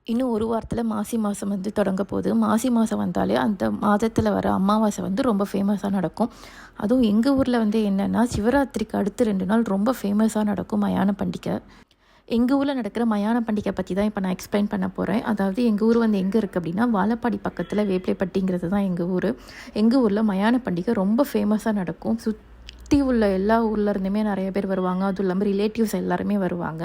இன்னும் ஒரு வாரத்தில் மாசி மாதம் வந்து தொடங்க போகுது. மாசி மாதம் வந்தாலே அந்த மாதத்தில் வர அமாவாசை வந்து ரொம்ப ஃபேமஸாக நடக்கும். அதுவும் எங்கள் ஊரில் வந்து என்னென்னா, சிவராத்திரிக்கு அடுத்து 2 நாள் ரொம்ப ஃபேமஸாக நடக்கும் மயான பண்டிகை. எங்கள் ஊரில் நடக்கிற மயான பண்டிகை பற்றி தான் இப்போ நான் எக்ஸ்பிளைன் பண்ண போகிறேன். அதாவது எங்கள் ஊர் வந்து எங்கே இருக்குது அப்படின்னா, வாழப்பாடி பக்கத்தில் வேப்பிலைப்பட்டிங்கிறது தான் எங்கள் ஊர். எங்கள் ஊரில் மயான பண்டிகை ரொம்ப ஃபேமஸாக நடக்கும். சுற்றி உள்ள எல்லா ஊரில் இருந்துமே நிறைய பேர் வருவாங்க. அதுவும் இல்லாமல் ரிலேட்டிவ்ஸ் எல்லாருமே வருவாங்க.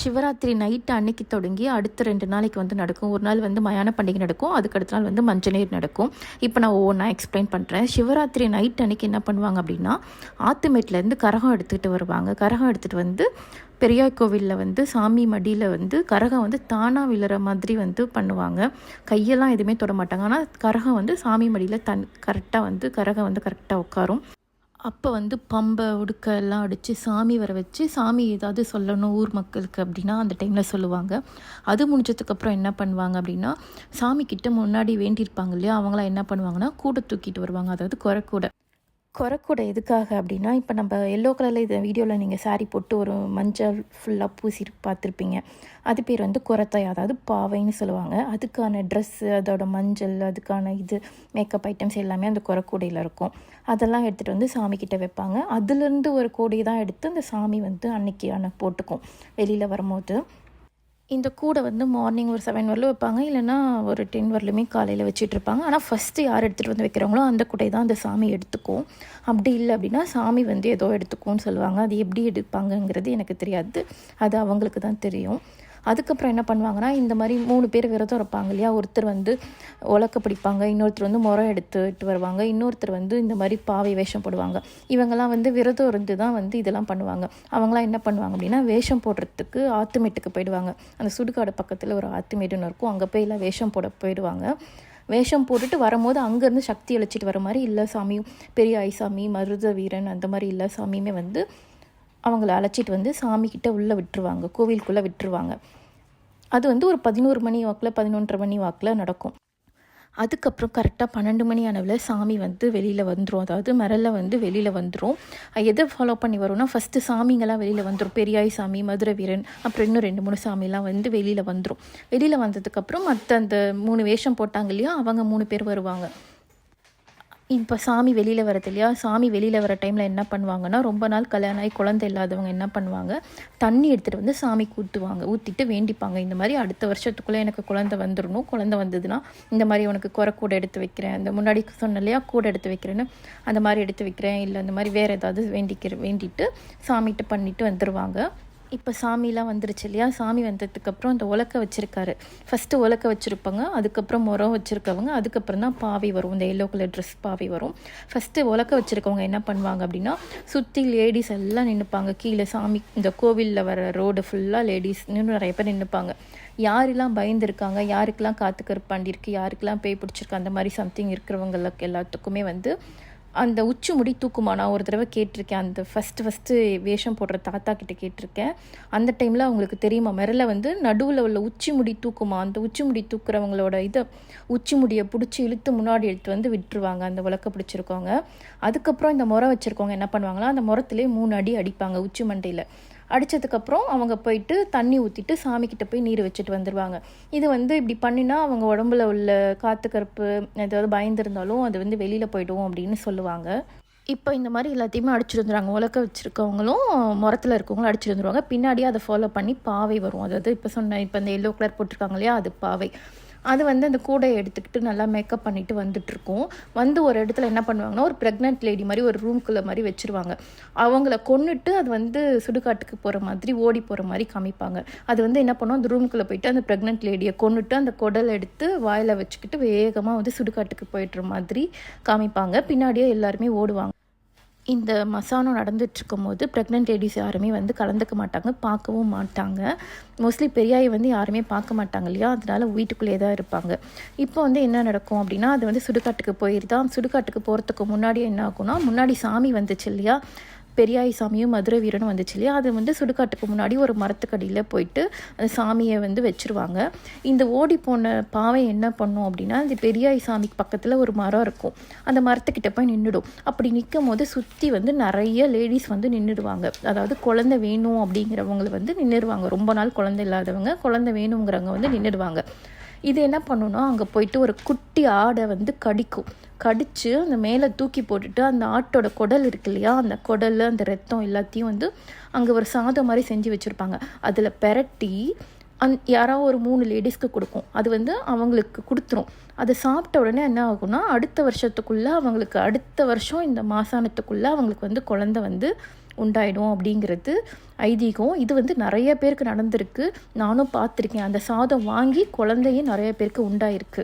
சிவராத்திரி நைட்டு அன்னைக்கு தொடங்கி அடுத்த 2 நாளைக்கு வந்து நடக்கும். ஒரு நாள் வந்து மயான பண்டிகை நடக்கும், அதுக்கு அடுத்த நாள் வந்து மஞ்சள் நீர் நடக்கும். இப்போ நான் ஒவ்வொன்றா எக்ஸ்பிளைன் பண்ணுறேன். சிவராத்திரி நைட் அன்னைக்கு என்ன பண்ணுவாங்க அப்படின்னா, ஆத்துமேட்லேருந்து கரகம் எடுத்துகிட்டு வருவாங்க. கரகம் எடுத்துகிட்டு வந்து பெரியார் கோவிலில் வந்து சாமி மடியில் வந்து கரகம் வந்து தானாக விழுற மாதிரி வந்து பண்ணுவாங்க. கையெல்லாம் எதுவுமே தொட மாட்டாங்க. ஆனால் கரகம் வந்து சாமி மடியில் கரெக்டாக வந்து கரகம் வந்து கரெக்டாக உட்காரும். அப்போ வந்து பம்பை உடுக்க எல்லாம் அடித்து சாமி வர வச்சு, சாமி ஏதாவது சொல்லணும் ஊர் மக்களுக்கு அப்படின்னா அந்த டைமில் சொல்லுவாங்க. அது முடிஞ்சதுக்கப்புறம் என்ன பண்ணுவாங்க அப்படின்னா, சாமிக்கிட்ட முன்னாடி வேண்டியிருப்பாங்க இல்லையா, அவங்களாம் என்ன பண்ணுவாங்கன்னா கூடை தூக்கிட்டு வருவாங்க. அதாவது குறைக்கூடை. குறைக்கூடை எதுக்காக அப்படின்னா, இப்போ நம்ம எல்லோ கலரில் இந்த வீடியோவில் நீங்கள் சாரீ போட்டு ஒரு மஞ்சள் ஃபுல்லாக பூசி பார்த்துருப்பீங்க. அது பேர் வந்து குரத்தை, அதாவது பாவைன்னு சொல்லுவாங்க. அதுக்கான ட்ரெஸ்ஸு, அதோட மஞ்சள், அதுக்கான மேக்கப் ஐட்டம்ஸ் எல்லாமே அந்த குறைக்கூடையில் இருக்கும். அதெல்லாம் எடுத்துகிட்டு வந்து சாமிக்கிட்ட வைப்பாங்க. அதுலேருந்து ஒரு கூடையை தான் எடுத்து அந்த சாமி வந்து அன்னைக்கு போட்டுக்கும் வெளியில் வரும்போது. இந்த கூடை வந்து மார்னிங் ஒரு 7 வரலும் வைப்பாங்க, இல்லைன்னா ஒரு 10 வரலுமே காலையில் வச்சிட்ருப்பாங்க. ஆனால் ஃபஸ்ட்டு யார் எடுத்துகிட்டு வந்து வைக்கிறாங்களோ அந்த கூடை தான் அந்த சாமி எடுத்துக்கும். அப்படி இல்லை அப்படின்னா சாமி வந்து ஏதோ எடுத்துக்கும்னு சொல்லுவாங்க. அது எப்படி எடுப்பாங்கங்கிறது எனக்கு தெரியாது, அது அவங்களுக்கு தான் தெரியும். அதுக்கப்புறம் என்ன பண்ணுவாங்கன்னா, இந்த மாதிரி 3 பேர் விரதம் இருப்பாங்க இல்லையா, ஒருத்தர் வந்து உலக்க பிடிப்பாங்க, இன்னொருத்தர் வந்து முறம் எடுத்துகிட்டு வருவாங்க, இன்னொருத்தர் வந்து இந்த மாதிரி பாவை வேஷம் போடுவாங்க. இவங்கெல்லாம் வந்து விரதம் இருந்து தான் வந்து இதெல்லாம் பண்ணுவாங்க. அவங்களாம் என்ன பண்ணுவாங்க அப்படின்னா, வேஷம் போடுறதுக்கு ஆத்துமேட்டுக்கு போயிடுவாங்க. அந்த சுடுகாடு பக்கத்தில் ஒரு ஆத்துமேடுன்னு இருக்கும், அங்கே போய் எல்லாம் வேஷம் போட போயிடுவாங்க. வேஷம் போட்டுட்டு வரும்போது அங்கேருந்து சக்தி அழைச்சிட்டு வர மாதிரி இல்லை சாமியும், பெரிய ஐசாமி, மருத வீரன் அந்த மாதிரி இல்லை சாமியுமே வந்து அவங்கள அழைச்சிட்டு வந்து சாமிக்கிட்ட உள்ளே விட்டுருவாங்க, கோவிலுக்குள்ளே விட்டுருவாங்க. அது வந்து ஒரு 11 மணி வாக்கில் 11:30 மணி வாக்கில் நடக்கும். அதுக்கப்புறம் கரெக்டாக 12 மணி அளவில் சாமி வந்து வெளியில் வந்துடும். அதாவது மிரளில் வந்து வெளியில் வந்துடும். எதை ஃபாலோ பண்ணி வரும்னா, ஃபஸ்ட்டு சாமிங்கெல்லாம் வெளியில் வந்துடும். பெரியாய் சாமி, மதுரை வீரன், அப்புறம் இன்னும் 2 3 சாமிலாம் வந்து வெளியில் வந்துடும். வெளியில் வந்ததுக்கப்புறம் மற்ற அந்த 3 வேஷம் போட்டாங்க இல்லையா, அவங்க 3 பேர் வருவாங்க. இப்போ சாமி வெளியில் வரது இல்லையா, சாமி வெளியில் வர டைமில் என்ன பண்ணுவாங்கன்னா, ரொம்ப நாள் கல்யாணம் ஆகி குழந்தை இல்லாதவங்க என்ன பண்ணுவாங்க, தண்ணி எடுத்துகிட்டு வந்து சாமிக்கு ஊற்றிட்டு வேண்டிப்பாங்க. இந்த மாதிரி அடுத்த வருஷத்துக்குள்ளே எனக்கு குழந்தை வந்துடணும், குழந்தை வந்ததுன்னா இந்த மாதிரி உனக்கு கூடை எடுத்து வைக்கிறேன், அந்த முன்னாடி சொன்ன இல்லையா கூடை எடுத்து வைக்கிறேன்னு, அந்த மாதிரி எடுத்து வைக்கிறேன், இல்லை அந்த மாதிரி வேறு ஏதாவது வேண்டிட்டு சாமிகிட்ட பண்ணிட்டு வந்துடுவாங்க. இப்போ சாமிலாம் வந்துருச்சு இல்லையா, சாமி வந்ததுக்கப்புறம் அந்த உலக்க வச்சுருக்காரு. ஃபஸ்ட்டு உலக்க வச்சுருப்பாங்க, அதுக்கப்புறம் முறம் வச்சுருக்கவங்க, அதுக்கப்புறம் தான் பாவை வரும். இந்த எல்லோ கலர் ட்ரெஸ் பாவை வரும். ஃபஸ்ட்டு உலக்க வச்சுருக்கவங்க என்ன பண்ணுவாங்க அப்படின்னா, சுற்றி லேடிஸ் எல்லாம் நின்றுப்பாங்க. கீழே சாமி இந்த கோவிலில் வர ரோடு ஃபுல்லாக லேடிஸ் இன்னும் நிறைய பேர் நின்றுப்பாங்க. யாரெல்லாம் பயந்துருக்காங்க, யாருக்கெல்லாம் காத்து கருப்பாண்டி இருக்குது, யாருக்கெல்லாம் பேய் பிடிச்சிருக்கு, அந்த மாதிரி சம்திங் இருக்கிறவங்களுக்கு எல்லாத்துக்குமே வந்து அந்த உச்சி முடி தூக்குமா. நான் ஒரு தடவை கேட்டிருக்கேன், அந்த ஃபஸ்ட்டு வேஷம் போடுற தாத்தா கிட்டே கேட்டிருக்கேன். அந்த டைமில் அவங்களுக்கு தெரியுமா, மிரள வந்து நடுவில் உள்ள உச்சி முடி தூக்குமா. அந்த உச்சி முடி தூக்குறவங்களோட உச்சி முடியை பிடிச்சி இழுத்து முன்னாடி எடுத்து வந்து விட்டுருவாங்க அந்த உலக்க பிடிச்சிருக்கவங்க. அதுக்கப்புறம் இந்த முறை வச்சுருக்கவங்க என்ன பண்ணுவாங்கன்னா, அந்த முறத்திலே 3 அடி அடிப்பாங்க உச்சி மண்டையில். அடித்ததுக்கப்புறம் அவங்க போயிட்டு தண்ணி ஊற்றிட்டு சாமிக்கிட்ட போய் நீர் வச்சுட்டு வந்துடுவாங்க. இது வந்து இப்படி பண்ணினா அவங்க உடம்புல உள்ள காற்று கருப்பு ஏதாவது பயந்துருந்தாலும் அது வந்து வெளியில் போய்டும் அப்படின்னு சொல்லுவாங்க. இப்போ இந்த மாதிரி எல்லாத்தையுமே அடிச்சுட்டு வந்துடுவாங்க. உலக்க வச்சுருக்கவங்களும் முறத்தில் இருக்கவங்களும் அடிச்சுட்டு வந்துடுவாங்க. பின்னாடியே அதை ஃபாலோ பண்ணி பாவை வரும். அதாவது இப்போ இந்த எல்லோ கலர் போட்டிருக்காங்க இல்லையா, அது பாவை. அது வந்து அந்த கூடையை எடுத்துக்கிட்டு நல்லா மேக்கப் பண்ணிட்டு வந்துட்டுருக்கோம். வந்து ஒரு இடத்துல என்ன பண்ணுவாங்கன்னா, ஒரு ப்ரெக்னென்ட் லேடி மாதிரி ஒரு ரூம்குள்ளே மாதிரி வச்சுருவாங்க. அவங்கள கொன்னுட்டு அது வந்து சுடுகாட்டுக்கு போகிற மாதிரி ஓடி போகிற மாதிரி காமிப்பாங்க. அது வந்து என்ன பண்ணுவோம், அந்த ரூமுக்குள்ளே போயிட்டு அந்த ப்ரெக்னென்ட் லேடியை கொன்னுட்டு அந்த குடல் எடுத்து வாயில் வச்சுக்கிட்டு வேகமாக வந்து சுடுகாட்டுக்கு போய்ட்டுற மாதிரி காமிப்பாங்க. பின்னாடியே எல்லாருமே ஓடுவாங்க. இந்த மசானம் நடந்துகிட்ருக்கும் போது ப்ரெக்னென்ட் லேடிஸ் யாருமே வந்து கலந்துக்க மாட்டாங்க, பார்க்கவும் மாட்டாங்க. மோஸ்ட்லி பெரியாயை வந்து யாருமே பார்க்க மாட்டாங்க இல்லையா, அதனால வீட்டுக்குள்ளேயே தான் இருப்பாங்க. இப்போ வந்து என்ன நடக்கும் அப்படின்னா, அது வந்து சுடுகாட்டுக்கு போயிருதான். சுடுகாட்டுக்கு போகிறதுக்கு முன்னாடியே என்ன ஆகும்னா, முன்னாடி சாமி வந்துச்சு இல்லையா, பெரியாய் சாமியும் மதுரை வீரனும் வந்துச்சு இல்லையா, அது வந்து சுடுகாட்டுக்கு முன்னாடி ஒரு மரத்துக்கடியில் போயிட்டு அந்த சாமியை வந்து வச்சுருவாங்க. இந்த ஓடி போன பாவை என்ன பண்ணும் அப்படின்னா, இந்த பெரியாய் சாமிக்கு பக்கத்தில் ஒரு மரம் இருக்கும், அந்த மரத்துக்கிட்ட போய் நின்றுடும். அப்படி நிற்கும் போது சுற்றி வந்து நிறைய லேடிஸ் வந்து நின்றுடுவாங்க. அதாவது குழந்தை வேணும் அப்படிங்கிறவங்களை வந்து நின்றுடுவாங்க. ரொம்ப நாள் குழந்தை இல்லாதவங்க, குழந்தை வேணுங்கிறவங்க வந்து நின்றுடுவாங்க. இது என்ன பண்ணுன்னா, அங்கே போயிட்டு ஒரு குட்டி ஆடை வந்து கடித்து அந்த மேலே தூக்கி போட்டுட்டு அந்த ஆட்டோட குடல் இருக்கு இல்லையா, அந்த குடல் அந்த ரத்தம் எல்லாத்தையும் வந்து அங்கே ஒரு சாதம் மாதிரி செஞ்சு வச்சுருப்பாங்க. அதில் பெரட்டி யாராவது ஒரு 3 லேடிஸ்க்கு கொடுக்கும். அது வந்து அவங்களுக்கு கொடுத்துரும். அதை சாப்பிட்ட உடனே என்ன ஆகும்னா, அடுத்த வருஷத்துக்குள்ளே அவங்களுக்கு அடுத்த வருஷம் இந்த மாசானத்துக்குள்ளே அவங்களுக்கு வந்து குழந்தை வந்து உண்டாயிடும் அப்படிங்கிறது ஐதீகம். இது வந்து நிறைய பேருக்கு நடந்திருக்கு, நானும் பார்த்துருக்கேன். அந்த சாதம் வாங்கி குழந்தையும் நிறைய பேருக்கு உண்டாயிருக்கு.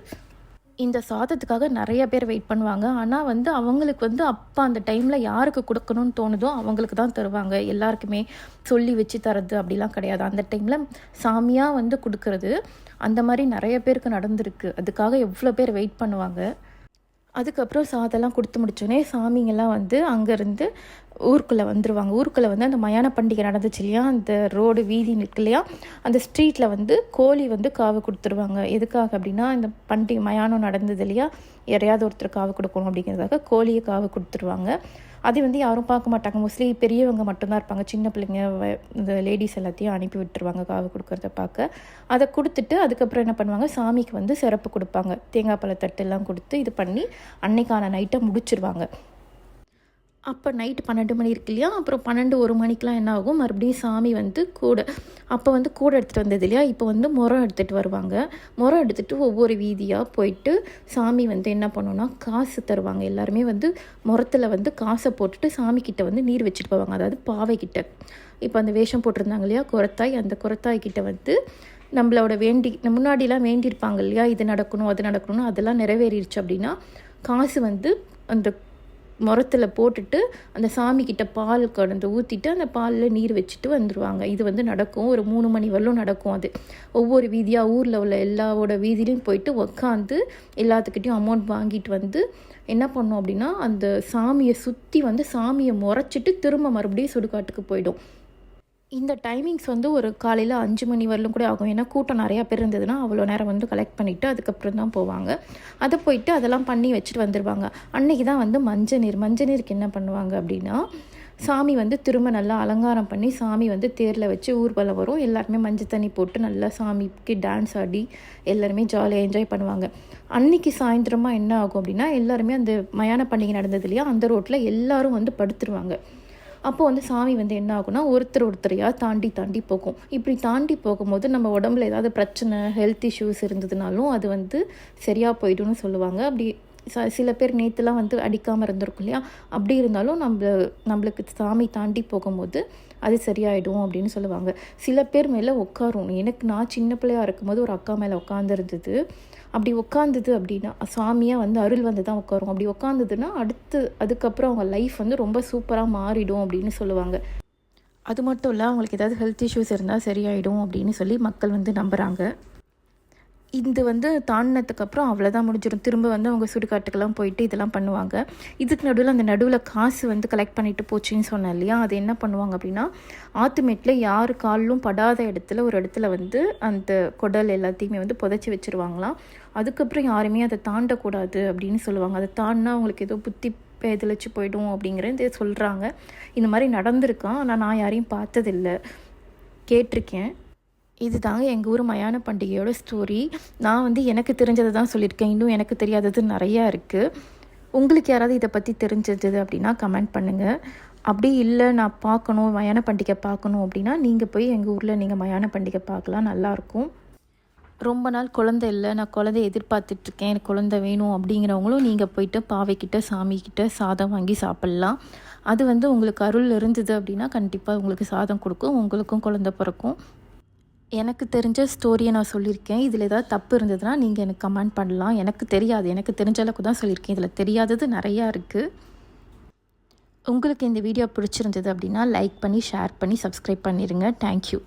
இந்த சாதத்துக்காக நிறைய பேர் வெயிட் பண்ணுவாங்க. ஆனால் வந்து அவங்களுக்கு வந்து அப்போ அந்த டைமில் யாருக்கு கொடுக்கணும்னு தோணுதோ அவங்களுக்கு தான் தருவாங்க. எல்லாருக்குமே சொல்லி வச்சு தரது அப்படிலாம் கிடையாது. அந்த டைமில் சாமியாக வந்து கொடுக்கறது. அந்த மாதிரி நிறைய பேருக்கு நடந்திருக்கு. அதுக்காக எவ்வளோ பேர் வெயிட் பண்ணுவாங்க. அதுக்கப்புறம் சாதெல்லாம் கொடுத்து முடிச்சோடனே சாமிங்கெல்லாம் வந்து அங்கேருந்து ஊருக்குள்ளே வந்துடுவாங்க. ஊருக்குள்ளே வந்து அந்த மயான பண்டிகை நடந்துச்சு இல்லையா, அந்த ரோடு வீதி இருக்கு இல்லையா, அந்த ஸ்ட்ரீட்டில் வந்து கோழி வந்து காவு கொடுத்துருவாங்க. எதுக்காக அப்படின்னா, இந்த பண்டிகை மயானம் நடந்தது இல்லையா, யாரையாவது ஒருத்தர் காவு கொடுக்கணும் அப்படிங்கிறதுக்காக கோழியை காவு கொடுத்துருவாங்க. அது வந்து யாரும் பார்க்க மாட்டாங்க. மோஸ்ட்லி பெரியவங்க மட்டும்தான் இருப்பாங்க. சின்ன பிள்ளைங்க இந்த லேடிஸ் எல்லாத்தையும் அனுப்பி விட்டுருவாங்க காவு கொடுக்குறத பார்க்க. அதை கொடுத்துட்டு அதுக்கப்புறம் என்ன பண்ணுவாங்க, சாமிக்கு வந்து சிறப்பு கொடுப்பாங்க. தேங்காய் பழ தட்டெல்லாம் கொடுத்து இது பண்ணி அன்னைக்கான நைட்டை முடிச்சிருவாங்க. அப்போ நைட்டு 12 மணி இருக்கு இல்லையா, அப்புறம் 12-1 மணிக்கெலாம் என்ன ஆகும், மறுபடியும் சாமி வந்து அப்போ வந்து கூடை எடுத்துகிட்டு வந்தது இல்லையா, இப்போ வந்து முறம் எடுத்துகிட்டு வருவாங்க. முறம் எடுத்துகிட்டு ஒவ்வொரு வீதியாக போயிட்டு சாமி வந்து என்ன பண்ணுன்னா, காசு தருவாங்க. எல்லாருமே வந்து முறத்தில் வந்து காசை போட்டுட்டு சாமிக்கிட்ட வந்து நீர் வச்சுட்டு போவாங்க. அதாவது பாவைக்கிட்ட. இப்போ அந்த வேஷம் போட்டிருந்தாங்க இல்லையா குரத்தாய், அந்த குரத்தாய்கிட்ட வந்து நம்மளோட முன்னாடிலாம் வேண்டியிருப்பாங்க இல்லையா, இது நடக்கணும் அது நடக்கணும்னு, அதெல்லாம் நிறைவேறிடுச்சு அப்படின்னா காசு வந்து அந்த முறத்தில் போட்டுட்டு அந்த சாமிக்கிட்ட பால் கடந்து ஊற்றிட்டு அந்த பாலில் நீர் வச்சுட்டு வந்துடுவாங்க. இது வந்து நடக்கும். ஒரு 3 மணி வரலும் நடக்கும். அது ஒவ்வொரு வீதியாக ஊரில் உள்ள எல்லாவோட வீதியிலையும் போயிட்டு உக்காந்து எல்லாத்துக்கிட்டையும் அமௌண்ட் வாங்கிட்டு வந்து என்ன பண்ணோம் அப்படின்னா, அந்த சாமியை சுற்றி வந்து சாமியை முறைச்சிட்டு திரும்ப மறுபடியும் சுடுகாட்டுக்கு போயிடும். இந்த டைமிங்ஸ் வந்து ஒரு காலையில் 5 மணி வரலும் கூட ஆகும். ஏன்னா கூட்டம் நிறையா பேர் இருந்ததுன்னா அவ்வளோ நேரம் வந்து கலெக்ட் பண்ணிவிட்டு அதுக்கப்புறம் தான் போவாங்க. அதை போயிட்டு அதெல்லாம் பண்ணி வச்சுட்டு வந்துடுவாங்க. அன்றைக்கி தான் வந்து மஞ்சள் நீருக்கு என்ன பண்ணுவாங்க அப்படின்னா, சாமி வந்து திரும்ப நல்லா அலங்காரம் பண்ணி சாமி வந்து தேரில் வச்சு ஊர்வலம் வரும். எல்லாருமே மஞ்சள் தண்ணி போட்டு நல்லா சாமிக்கு டான்ஸ் ஆடி எல்லாருமே ஜாலியாக என்ஜாய் பண்ணுவாங்க. அன்றைக்கி சாயந்தரமாக என்ன ஆகும் அப்படின்னா, எல்லாருமே அந்த மயான பண்டிகை நடந்தது இல்லையா, அந்த ரோட்டில் எல்லோரும் வந்து படுத்துருவாங்க. அப்போது வந்து சாமி வந்து என்ன ஆகும்னா, ஒருத்தரையாக தாண்டி போகும். இப்படி தாண்டி போகும்போது நம்ம உடம்புல ஏதாவது பிரச்சனை, ஹெல்த் இஷ்யூஸ் இருந்ததுனாலும் அது வந்து சரியாக போய்டும்னு சொல்லுவாங்க. அப்படி சில பேர் நேற்றுலாம் வந்து அடிக்காமல் இருந்திருக்கும் இல்லையா, அப்படி இருந்தாலும் நம்மளுக்கு சாமி தாண்டி போகும்போது அது சரியாயிடும் அப்படின்னு சொல்லுவாங்க. சில பேர் மேலே உட்காரும். நான் சின்ன பிள்ளையாக இருக்கும்போது ஒரு அக்கா மேலே உட்காந்துருந்தது. அப்படி உட்காந்துது அப்படின்னா சாமியாக வந்து அருள் வந்து தான் உட்காரும். அப்படி உட்காந்துதுன்னா அதுக்கப்புறம் அவங்க லைஃப் வந்து ரொம்ப சூப்பராக மாறிடும் அப்படின்னு சொல்லுவாங்க. அது மட்டும் இல்லை, அவங்களுக்கு ஏதாவது ஹெல்த் இஷ்யூஸ் இருந்தால் சரியாயிடும் அப்படின்னு சொல்லி மக்கள் வந்து நம்புகிறாங்க. இது வந்து தாண்டினதுக்கப்புறம் அவ்வளோதான் முடிஞ்சிடும். திரும்ப வந்து அவங்க சுடுகாட்டுக்கெல்லாம் போயிட்டு இதெல்லாம் பண்ணுவாங்க. இதுக்கு நடுவில் காசு வந்து கலெக்ட் பண்ணிட்டு போச்சுன்னு சொன்னேன் இல்லையா, அது என்ன பண்ணுவாங்க அப்படின்னா, ஆத்துமேட்டில் யார் காலிலும் படாத இடத்துல ஒரு இடத்துல வந்து அந்த குடல் எல்லாத்தையுமே வந்து புதைச்சி வச்சுருவாங்களாம். அதுக்கப்புறம் யாருமே அதை தாண்டக்கூடாது அப்படின்னு சொல்லுவாங்க. அதை தாண்டினா அவங்களுக்கு ஏதோ புத்தி பேதலிச்சு போய்டும் அப்படிங்கிறது சொல்கிறாங்க. இந்த மாதிரி நடந்திருக்கான். ஆனால் நான் யாரையும் பார்த்ததில்லை, கேட்டிருக்கேன். இது தாங்க எங்கள் ஊர் மயான பண்டிகையோட ஸ்டோரி. நான் வந்து எனக்கு தெரிஞ்சதை தான் சொல்லியிருக்கேன். இன்னும் எனக்கு தெரியாதது நிறையா இருக்குது. உங்களுக்கு யாராவது இதை பற்றி தெரிஞ்சது அப்படின்னா கமெண்ட் பண்ணுங்கள். அப்படி இல்லை நான் பார்க்கணும், மயான பண்டிகை பார்க்கணும் அப்படின்னா நீங்கள் போய் எங்கள் ஊரில் நீங்கள் மயான பண்டிகை பார்க்கலாம், நல்லாயிருக்கும். ரொம்ப நாள் குழந்தை இல்லை, நான் குழந்தைய எதிர்பார்த்துட்ருக்கேன், எனக்கு குழந்தை வேணும் அப்படிங்கிறவங்களும் நீங்கள் போயிட்டு பாவைக்கிட்ட சாமிக்கிட்ட சாதம் வாங்கி சாப்பிட்லாம். அது வந்து உங்களுக்கு அருள் இருந்தது அப்படின்னா கண்டிப்பாக உங்களுக்கு சாதம் கொடுக்கும், உங்களுக்கும் குழந்தை பிறக்கும். எனக்கு தெரிஞ்ச ஸ்டோரியை நான் சொல்லியிருக்கேன். இதில் ஏதாவது தப்பு இருந்ததுன்னா நீங்கள் எனக்கு கமெண்ட் பண்ணலாம். எனக்கு தெரியாது, எனக்கு தெரிஞ்ச அளவுக்கு தான் சொல்லியிருக்கேன். இதில் தெரியாதது நிறையா இருக்குது. உங்களுக்கு இந்த வீடியோ பிடிச்சிருந்தது அப்படின்னா லைக் பண்ணி, ஷேர் பண்ணி, சப்ஸ்கிரைப் பண்ணிடுங்க. தேங்க்யூ.